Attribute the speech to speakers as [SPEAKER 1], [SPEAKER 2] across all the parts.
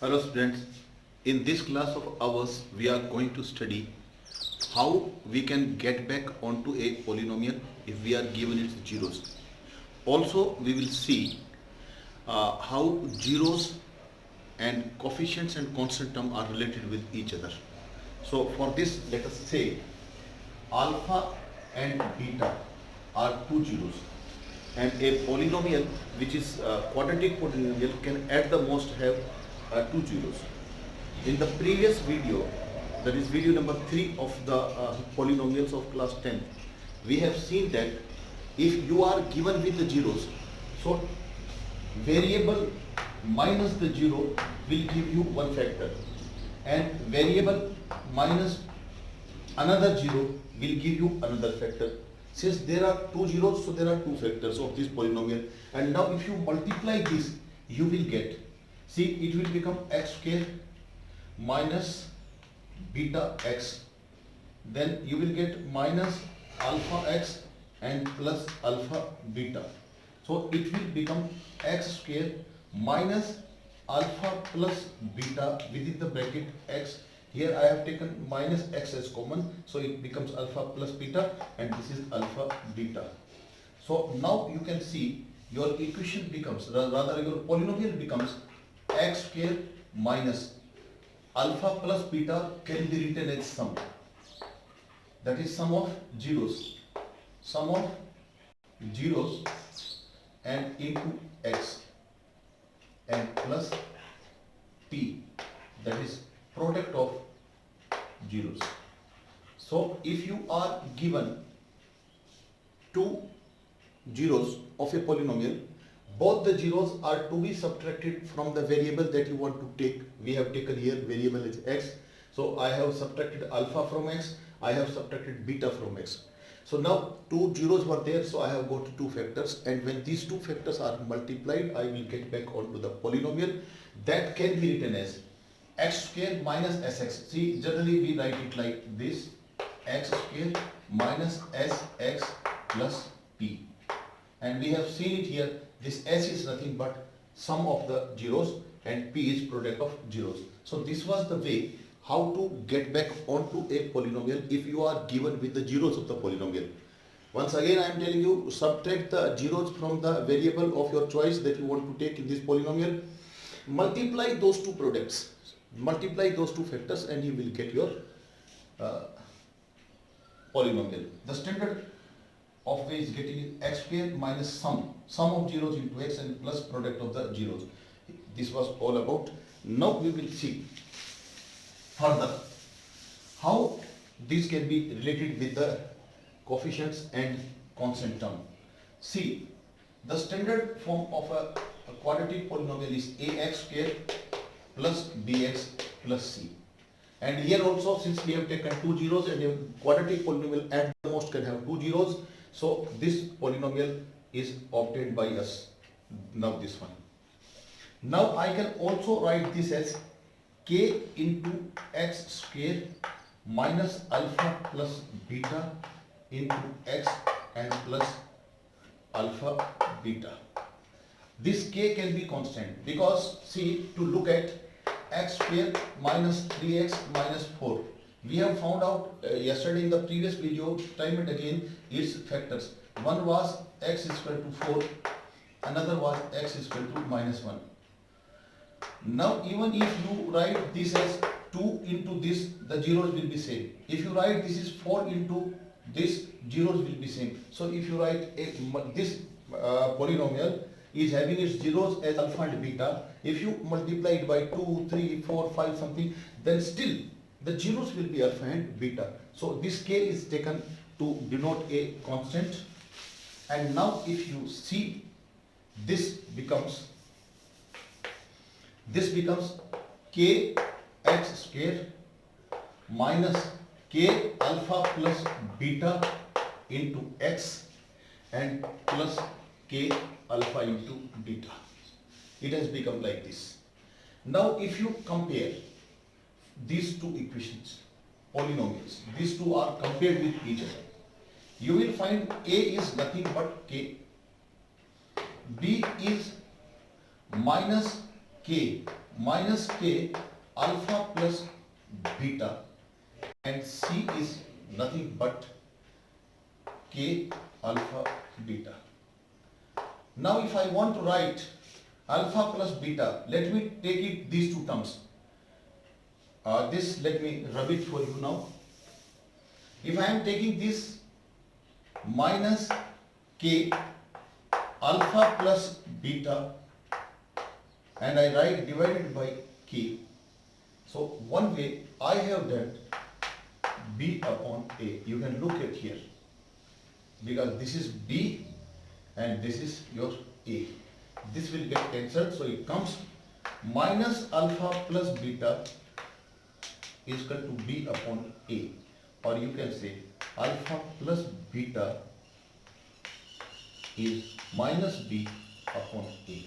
[SPEAKER 1] Hello students, in this class of ours we are going to study how we can get back onto a polynomial if we are given its zeros. Also we will see how zeros and coefficients and constant term are related with each other. So for this let us say alpha and beta are two zeros and a polynomial which is quadratic polynomial can at the most have two zeros. In the previous video, that is video number 3 of the polynomials of class 10, we have seen that if you are given with the zeros, so variable minus the zero will give you one factor and variable minus another zero will give you another factor. Since there are two zeros, so there are two factors of this polynomial, and now if you multiply this, you will get, see, it will become x square minus beta x, then you will get minus alpha x and plus alpha beta. So it will become x square minus alpha plus beta within the bracket x. Here I have taken minus x as common, so it becomes alpha plus beta, and this is alpha beta. So now you can see your equation becomes, rather your polynomial becomes x square minus alpha plus beta can be written as sum. That is sum of zeros. Sum of zeros and into x and plus p, that is product of zeros. So if you are given two zeros of a polynomial, both the zeros are to be subtracted from the variable that you want to take. We have taken here variable as x, so I have subtracted alpha from x, I have subtracted beta from x. So now two zeros were there, so I have got two factors, and when these two factors are multiplied, I will get back onto the polynomial that can be written as x square minus sx. See, generally we write it like this: x square minus sx plus p. And we have seen it here, this s is nothing but sum of the zeros and p is product of zeros. So this was the way how to get back onto a polynomial if you are given with the zeros of the polynomial. Once again I am telling you, subtract the zeros from the variable of your choice that you want to take in this polynomial, multiply those two products, multiply those two factors, and you will get your polynomial. The standard of way is getting x square minus sum of zeros into x and plus product of the zeros. This was all about. Now we will see further how this can be related with the coefficients and constant term. See, the standard form of a quadratic polynomial is ax square plus bx plus c. And here also, since we have taken two zeros and a quadratic polynomial at the most can have two zeros, so this polynomial is obtained by us. Now this one. Now I can also write this as k into x square minus alpha plus beta into x and plus alpha beta. This k can be constant because, see, to look at x square minus 3x minus 4, we have found out yesterday in the previous video time and again its factors. One was x is equal to 4, another was x is equal to minus 1. Now even if you write this as 2 into this, the zeros will be same. If you write this is 4 into this, zeros will be same. So if you write this polynomial is having its zeros as alpha and beta, if you multiply it by 2, 3, 4, 5 something, then still the zeros will be alpha and beta. So this k is taken to denote a constant. And now if you see, this becomes k x square minus k alpha plus beta into x and plus k alpha into beta. It has become like this. Now if you compare these two equations, polynomials, these two are compared with each other, you will find a is nothing but k, b is minus k minus k alpha plus beta, and c is nothing but k alpha beta. Now if I want to write alpha plus beta, let me take it these two terms. This, let me rub it for you now. If I am taking this minus k alpha plus beta and I write divided by k, so one way I have done b upon a. You can look at here, because this is b and this is your a. This will get cancelled, so it comes minus alpha plus beta is equal to b upon a, or you can say alpha plus beta is minus b upon a.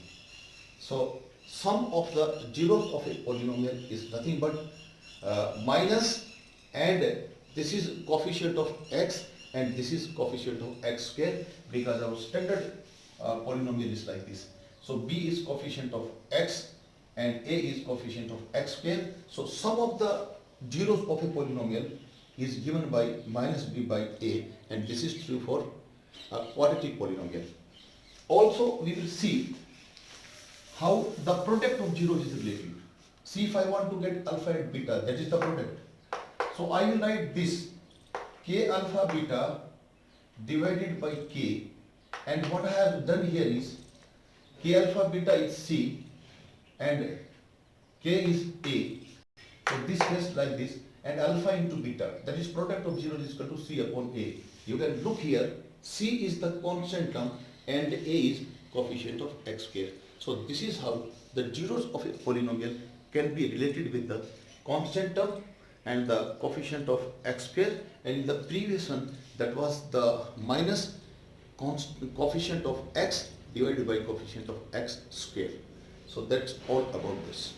[SPEAKER 1] So sum of the zeros of a polynomial is nothing but minus, and this is coefficient of x and this is coefficient of x square, because our standard polynomial is like this. So b is coefficient of x and a is coefficient of x square. So sum of the zeros of a polynomial is given by minus b by a, and this is true for a quadratic polynomial. Also we will see how the product of zeros is relative. See, if I want to get alpha and beta, that is the product. So I will write this k alpha beta divided by k, and what I have done here is k alpha beta is c and k is a. So this gets like this, and alpha into beta, that is product of zeros is equal to c upon a. You can look here, c is the constant term and a is coefficient of x square. So this is how the zeros of a polynomial can be related with the constant term and the coefficient of x square, and in the previous one that was the minus coefficient of x divided by coefficient of x square. So that's all about this.